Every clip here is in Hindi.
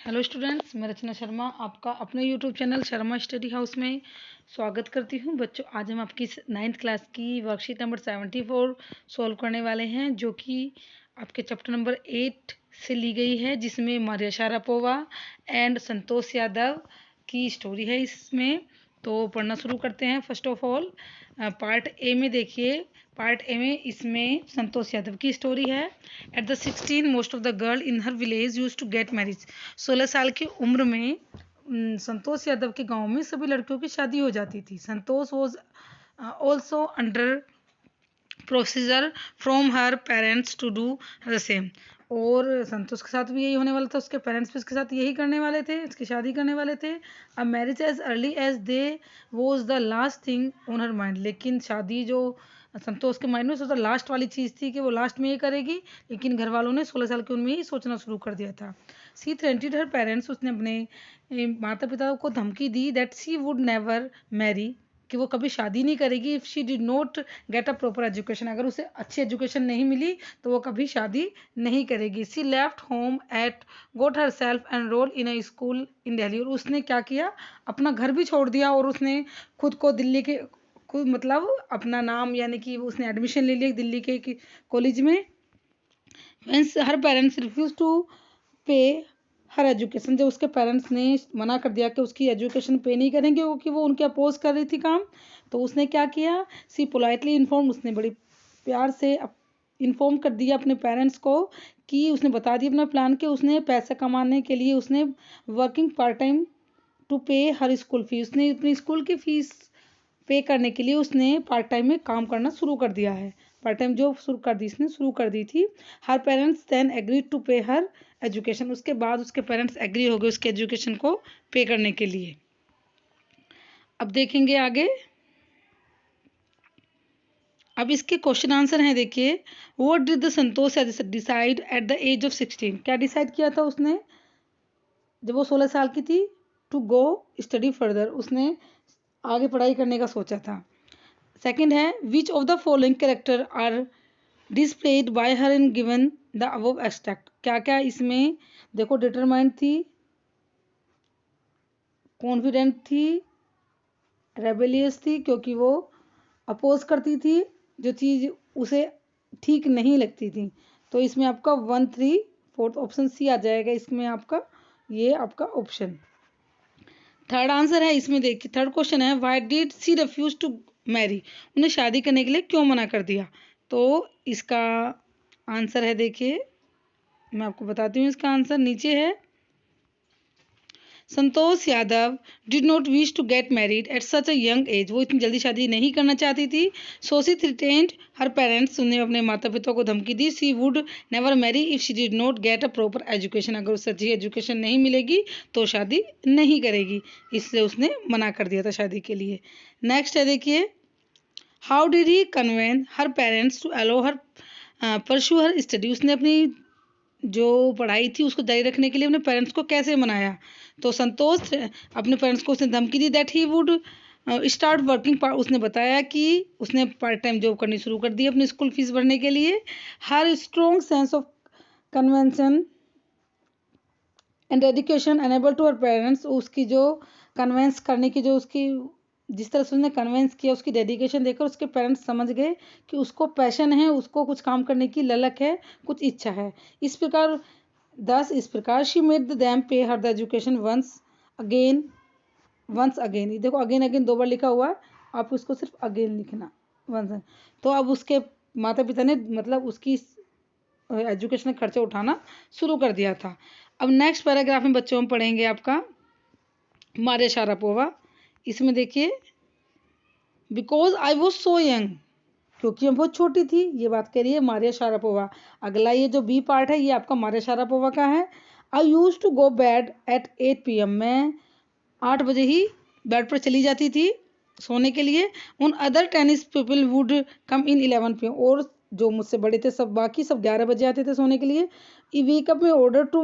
हेलो स्टूडेंट्स, मैं रचना शर्मा आपका अपने YouTube channel Sharma study house में स्वागत करती हूं। बच्चों, आज हम आपकी 9th क्लास की वर्कशीट नंबर 74 सॉल्व करने वाले हैं, जो कि आपके चैप्टर नंबर 8 से ली गई है, जिसमें Maria Sharapova and Santosh Yadav की स्टोरी है। इसमें तो पढ़ना शुरू करते हैं। First of all part A में देखिए। पार्ट ए में इसमें संतोष यादव की स्टोरी है। At the 16 most of the girl in her village use to get marriage. 16 साल की उम्र में संतोष यादव के गांव में सभी लड़कियों की शादी हो जाती थी। Santosh was also under procedure from her parents to do the same. और संतोष के साथ भी यही होने वाला था, उसके पेरेंट्स भी उसके साथ यही करने वाले थे, उसकी शादी करने वाले थे। अब marriage age early age they was the last thing on her mind. लेकिन शादी जो संतोष के माइंड में तो लास्ट वाली चीज़ थी कि वो लास्ट में ये करेगी, लेकिन घर वालों ने 16 साल की उम्र में ही सोचना शुरू कर दिया था। सी थ्रेटेंड हर पेरेंट्स, उसने अपने माता पिता को धमकी दी that she would never marry, कि वो कभी शादी नहीं करेगी if she did not get a proper education. अगर उसे अच्छी एजुकेशन नहीं मिली तो वो कभी शादी नहीं करेगी। She left home at got herself enrol in a school in Delhi. और उसने क्या किया, अपना घर भी छोड़ दिया और उसने खुद को दिल्ली के मतलब अपना नाम यानी कि उसने एडमिशन ले लिया दिल्ली के कॉलेज में। हर पेरेंट्स रिफ्यूज टू पे हर एजुकेशन। जब उसके पेरेंट्स ने मना कर दिया कि उसकी एजुकेशन पे नहीं करेंगे क्योंकि वो उनके अपोज कर रही थी काम, तो उसने क्या किया, सी पोलाइटली इन्फॉर्म, उसने बड़ी प्यार से इन्फॉर्म कर दिया अपने पेरेंट्स को, कि उसने बता दिया अपना प्लान कि उसने पैसा कमाने के लिए उसने वर्किंग पार्ट टाइम टू पे हर स्कूल फीस। उसने अपनी स्कूल की फीस पे करने के लिए उसने पार्ट टाइम में काम करना शुरू कर दिया है। पार्ट टाइम जॉब शुरू कर दी थी। हर पेरेंट्स देन एग्री टू पे हर एजुकेशन। उसके बाद उसके पेरेंट्स एग्री हो गए उसके एजुकेशन को पे करने के लिए। अब देखेंगे आगे। अब इसके क्वेश्चन आंसर हैं, देखिए। What did the Santosh decide at the age of 16? क्या डिसाइड किया था उसने जब वो 16 साल की थी? टू गो स्टडी फर्दर, उसने आगे पढ़ाई करने का सोचा था। सेकंड है, which of the following character are displayed by her in given the above extract? क्या क्या इसमें देखो, डिटरमाइंड थी, कॉन्फिडेंट थी, रेबेलियस थी क्योंकि वो अपोज करती थी जो चीज़ उसे ठीक नहीं लगती थी। तो इसमें आपका 1, 3, 4 ऑप्शन सी आ जाएगा इसमें आपका, ये आपका ऑप्शन। थर्ड आंसर है इसमें, देखिए थर्ड क्वेश्चन है, why did she refuse to marry? उन्हें शादी करने के लिए क्यों मना कर दिया? तो इसका आंसर है, देखिए मैं आपको बताती हूँ, इसका आंसर नीचे है। Santosh Yadav did not wish to get married at such a young age. वो इतनी जल्दी शादी नहीं करना चाहती थी। सो सी थ्रेटेंड हर पेरेंट्स, उन्हें अपने माता पिता को धमकी दी। She would never marry if she did not get a proper education. अगर उसे अच्छी एजुकेशन नहीं मिलेगी तो शादी नहीं करेगी, इसलिए उसने मना कर दिया था शादी के लिए। नेक्स्ट है, देखिए, how did he convince her parents to allow her pursue her study? उसने अपनी जो पढ़ाई थी उसको जारी रखने के लिए अपने पेरेंट्स को कैसे मनाया? तो संतोष अपने पेरेंट्स को उसने धमकी दी that he would start working. उसने बताया कि उसने पार्ट टाइम जॉब करनी शुरू कर दी अपनी स्कूल फीस भरने के लिए। Her strong sense of convention and dedication enable to her parents, उसकी जो कन्वेंस करने की जो उसकी जिस तरह से उसने कन्वेंस किया, उसकी डेडिकेशन देखकर उसके पेरेंट्स समझ गए कि उसको पैशन है, उसको कुछ काम करने की ललक है, कुछ इच्छा है। इस प्रकार she made them pay her the education once again. ये देखो अगेन अगेन 2 बार लिखा हुआ है, आप उसको सिर्फ अगेन लिखना, वंस। तो अब उसके माता पिता ने मतलब उसकी एजुकेशन का खर्चा उठाना शुरू कर दिया था। अब नेक्स्ट पैराग्राफ में बच्चों हम पढ़ेंगे आपका मारिया शारापोवा। इसमें देखिए, because I was so young, क्योंकि मैं बहुत छोटी थी, ये बात कह रही है मारिया शारापोवा। अगला ये जो बी पार्ट है ये आपका मारिया शारापोवा का है। I use to go bed at 8 PM। मैं 8 बजे ही बेड पर चली जाती थी सोने के लिए। उन other tennis people would come in 11 PM। और जो मुझसे बड़े थे सब, बाकी सब 11 बजे आते थे सोने के लिए। I wake up in order to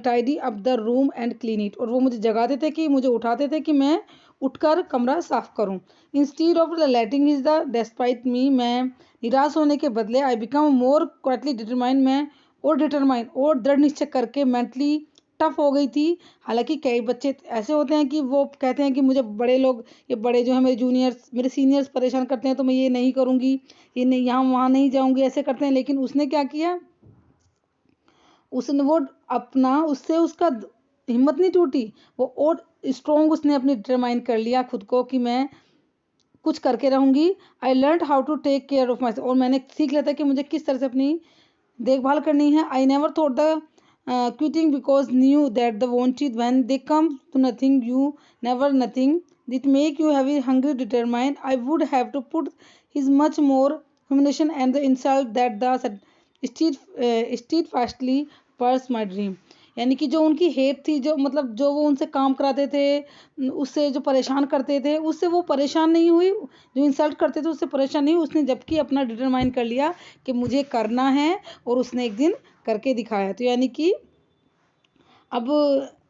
tidy up the room and clean it. और वो मुझे जगाते थे कि मुझे उठाते थे कि मैं उठकर कमरा साफ करूं। Instead of letting is the despite me, मैं निराश होने के बदले I become more quietly determined, मैं और डिटरमाइंड और दृढ़ निश्चय करके मेंटली टफ हो गई थी। हालांकि कई बच्चे ऐसे होते हैं कि वो कहते हैं कि मुझे बड़े लोग, ये बड़े जो है मेरे जूनियर्स, मेरे सीनियर्स परेशान करते हैं तो मैं ये नहीं करूँगी, ये नहीं, यहाँ वहाँ नहीं जाऊँगी, ऐसे करते हैं। लेकिन उसने क्या किया, उसने वो अपना, उससे उसका हिम्मत नहीं टूटी, वो और स्ट्रॉन्ग उसने अपनी डिटरमाइन कर लिया खुद को कि मैं कुछ करके रहूँगी। I learn how to take care of myself, और मैंने सीख लिया था कि मुझे किस तरह से अपनी देखभाल करनी है। I never thought the quitting because knew that the wanted when they come to nothing you never nothing did make you heavy hungry determined I would have to put his much more humiliation and the insult that the steed fastly pursue my dream. यानी कि जो उनकी हेट थी, जो मतलब जो वो उनसे काम कराते थे, उससे जो परेशान करते थे, उससे वो परेशान नहीं हुई, जो इंसल्ट करते थे उससे परेशान नहीं हुई, उसने जबकि अपना डिटरमाइन कर लिया कि मुझे करना है, और उसने एक दिन करके दिखाया। तो यानी कि अब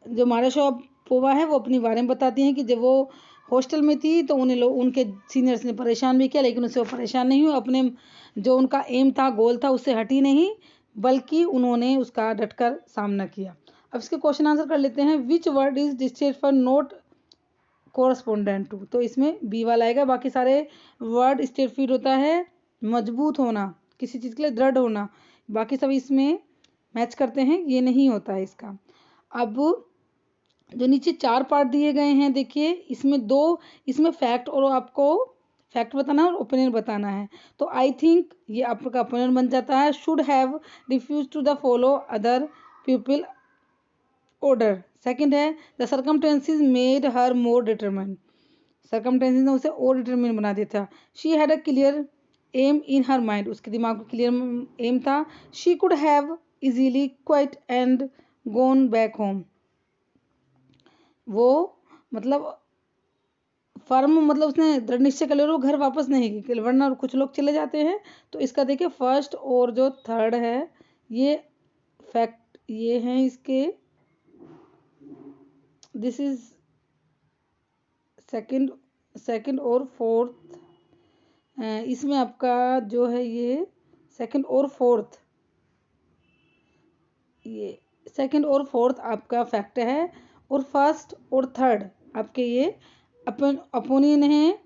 जो मारा शरापोवा है वो अपने बारे में बताती हैं कि जब वो हॉस्टल में थी तो उन्हें लोग, उनके सीनियर्स ने परेशान भी किया, लेकिन उससे वो परेशान नहीं हुई, अपने जो उनका एम था, गोल था, उससे हटी नहीं, बल्कि उन्होंने उसका डटकर सामना किया। अब इसके क्वेश्चन आंसर कर लेते हैं। Which word is distinct for not correspondent to, तो इसमें बी वाला आएगा। बाकी सारे वर्ड स्टेट फीड होता है मजबूत होना, किसी चीज़ के लिए दृढ़ होना, बाकी सब इसमें मैच करते हैं, ये नहीं होता है इसका। अब जो नीचे 4 पार्ट दिए गए हैं, देखिए इसमें 2, इसमें फैक्ट और आपको फैक्ट बताना और ओपिनियन बताना है। तो आई थिंक ये आपका ओपिनियन बन जाता है। Should have refuse to the follow other people order. Second है the circumstances made her more determined, circumstances ने उसे और डिटरमाइन बना दिया था। She had a clear aim in her mind, उसके दिमाग में क्लियर एम था। She could have easily quit and gone back home, वो मतलब फर्म, मतलब उसने दृढ़ निश्चय कर लिया और वो घर वापस नहीं गई, वरना कुछ लोग चले जाते हैं। तो इसका देखिए फर्स्ट और जो थर्ड है ये फैक्ट, ये हैं इसके, दिस इज सेकंड और फोर्थ, इसमें आपका जो है ये सेकंड और फोर्थ, ये सेकंड और फोर्थ आपका फैक्ट है, और फर्स्ट और थर्ड आपके ये अपोनियन है,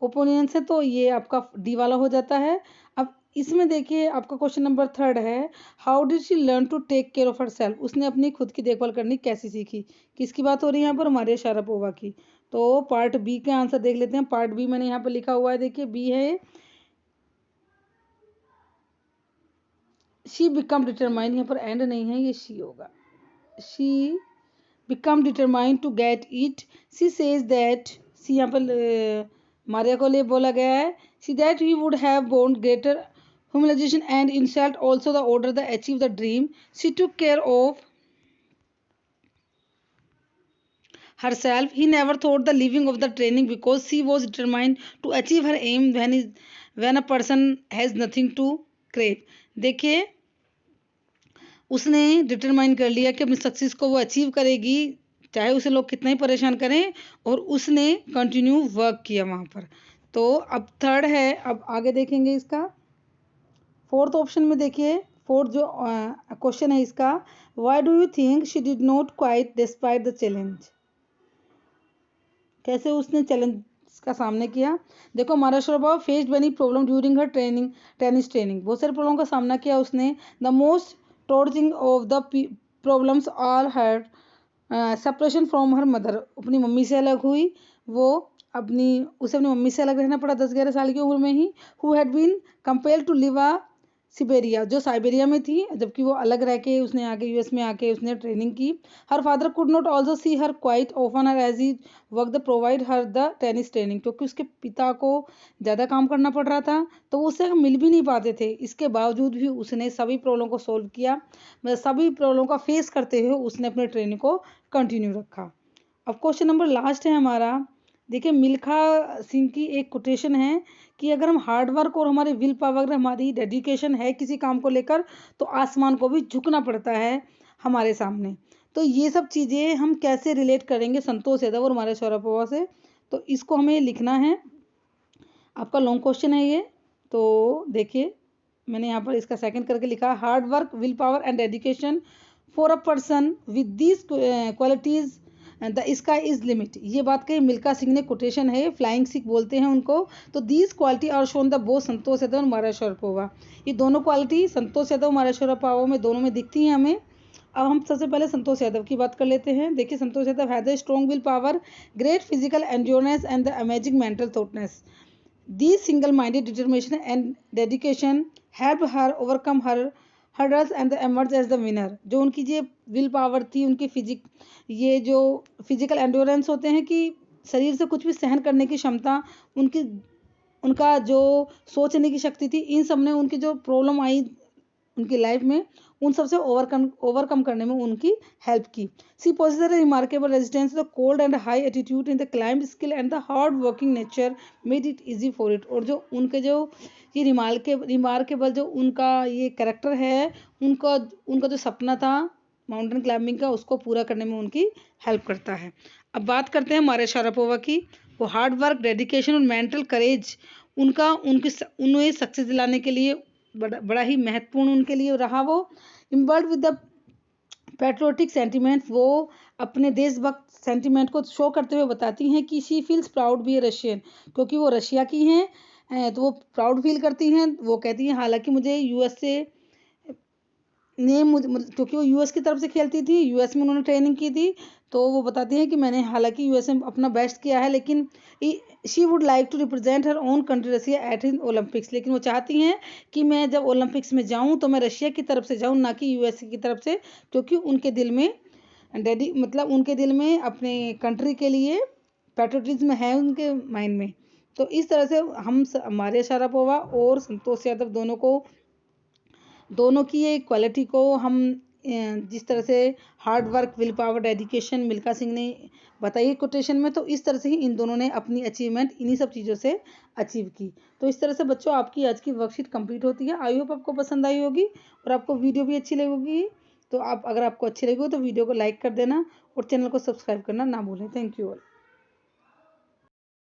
ओपोनियन से, तो ये आपका डी वाला हो जाता है। अब इसमें देखिए आपका क्वेश्चन नंबर थर्ड है, how did she learn to take care of herself, उसने अपनी खुद की देखभाल करनी कैसे सीखी। किसकी बात हो रही है यहाँ पर, मारिया शारापोवा की। तो पार्ट बी का आंसर देख लेते हैं। पार्ट बी मैंने यहाँ पर लिखा हुआ है, देखिए बी है, शी बिकम डिटरमाइन, यहाँ पर एंड नहीं है, ये शी होगा। She become determine to get it, she says that, she यहाँ पर मारिया को लिए बोला गया है, she that he would have borne greater humiliation and insult also the order the achieve the dream, she took care of herself, he never thought the leaving of the training because she was determined to achieve her aim when a person has nothing to crave। देखिए उसने डिटरमाइन कर लिया कि अपनी सक्सेस को वो अचीव करेगी, चाहे उसे लोग कितना ही परेशान करें, और उसने कंटिन्यू वर्क किया वहाँ पर। तो अब थर्ड है, अब आगे देखेंगे इसका फोर्थ ऑप्शन में। देखिए फोर्थ जो क्वेश्चन है इसका, why do you think she did not quit despite the challenge, कैसे उसने चैलेंज का सामना किया। देखो Maria Sharapova faced many problem during her tennis training, बहुत सारे प्रॉब्लम का सामना किया उसने। The most torturing of the problems are her separation from her mother, अपनी मम्मी से अलग हुई, वो उसे अपनी मम्मी से अलग रहना पड़ा 10-11 साल की उम्र में ही। Who had been compelled to live a Siberia, जो साइबेरिया में थी, जबकि वो अलग रह के उसने आके यूएस में आके उसने ट्रेनिंग की। Her father could not also see her quite often her as he work the provide her the tennis training, क्योंकि उसके पिता को ज़्यादा काम करना पड़ रहा था, तो वो उससे मिल भी नहीं पाते थे। इसके बावजूद भी उसने सभी प्रॉब्लम को सोल्व किया, मतलब सभी प्रॉब्लम का फेस करते हुए उसने अपने ट्रेनिंग को कंटिन्यू रखा। अब क्वेश्चन नंबर लास्ट है हमारा, देखिए मिल्खा सिंह की एक कोटेशन है कि अगर हम हार्ड वर्क और हमारी विल पावर, हमारी डेडिकेशन है किसी काम को लेकर, तो आसमान को भी झुकना पड़ता है हमारे सामने। तो ये सब चीज़ें हम कैसे रिलेट करेंगे संतोष यादव और मारिया शारापोवा से, तो इसको हमें लिखना है। आपका लॉन्ग क्वेश्चन है ये, तो देखिए मैंने यहाँ पर इसका सेकंड करके लिखा, hard work, will power and dedication for a person with these qualities the sky is limit. ये बात कही मिल्खा सिंह ने, कोटेशन है, फ्लाइंग सिख बोलते हैं उनको। तो these quality are shown the both Santosh Yadav और मारा शरापोवा। ये दोनों क्वालिटी संतोष यादव मारा शरापोवा में दोनों में दिखती हैं हमें। अब हम सबसे पहले संतोष यादव की बात कर लेते हैं। देखिए Santosh Yadav has a strong will power, great physical endurance and the amazing mental toughness. These single-minded determination and dedication helped her overcome her hurdles and emerge as the winner। जो उनकी ये विल पावर थी, उनकी ये जो फिजिकल एंड्योरेंस होते हैं कि शरीर से कुछ भी सहन करने की क्षमता, उनकी उनका जो सोचने की शक्ति थी, इन सब ने उनकी जो प्रॉब्लम आई उनकी लाइफ में, उन सबसे ओवरकम करने में उनकी हेल्प की। She possess remarkable resistance, the cold and high attitude in the climb skill and the hard working nature made it easy for it. और जो उनके जो ये रिमार्केबल जो उनका ये कैरेक्टर है, उनका जो सपना था माउंटेन क्लाइंबिंग का, उसको पूरा करने में उनकी हेल्प करता है। अब बात करते हैं मारिया शारापोवा की। वो हार्ड वर्क, डेडिकेशन और मेंटल करेज उन्हें सक्सेस दिलाने के लिए बड़ा ही महत्वपूर्ण उनके लिए रहा। वो इम्बर्ड विद द पैट्रियोटिक सेंटिमेंट्स, वो अपने देशभक्त सेंटिमेंट को शो करते हुए बताती हैं कि she feels proud be a Russian, क्योंकि वो रशिया की हैं तो वो प्राउड फील करती हैं। वो कहती हैं हालांकि मुझे यूएस से क्योंकि वो यूएस की तरफ से खेलती थी, यूएस में उन्होंने ट्रेनिंग की थी, तो वो बताती हैं कि मैंने हालांकि यूएस में अपना बेस्ट किया है, लेकिन she would like to represent her own country Russia at in Olympics. लेकिन वो चाहती हैं कि मैं जब ओलंपिक्स में जाऊं तो मैं रशिया की तरफ से जाऊं, ना कि यूएस की तरफ से, क्योंकि उनके दिल में उनके दिल में अपने कंट्री के लिए पैट्रियोटिज्म है उनके माइंड में। तो इस तरह से हम मारिया शारापोवा और संतोष यादव दोनों की ये क्वालिटी को हम जिस तरह से hard work, will power, dedication Milkha Singh ने बताई कोटेशन में, तो इस तरह से ही इन दोनों ने अपनी अचीवमेंट इन्हीं सब चीज़ों से अचीव की। तो इस तरह से बच्चों आपकी आज की वर्कशीट कंप्लीट होती है। आई होप आपको पसंद आई होगी और आपको वीडियो भी अच्छी लगेगी। तो अगर आपको अच्छी लगी हो तो वीडियो को लाइक कर देना और चैनल को सब्सक्राइब करना ना भूलें। Thank you all.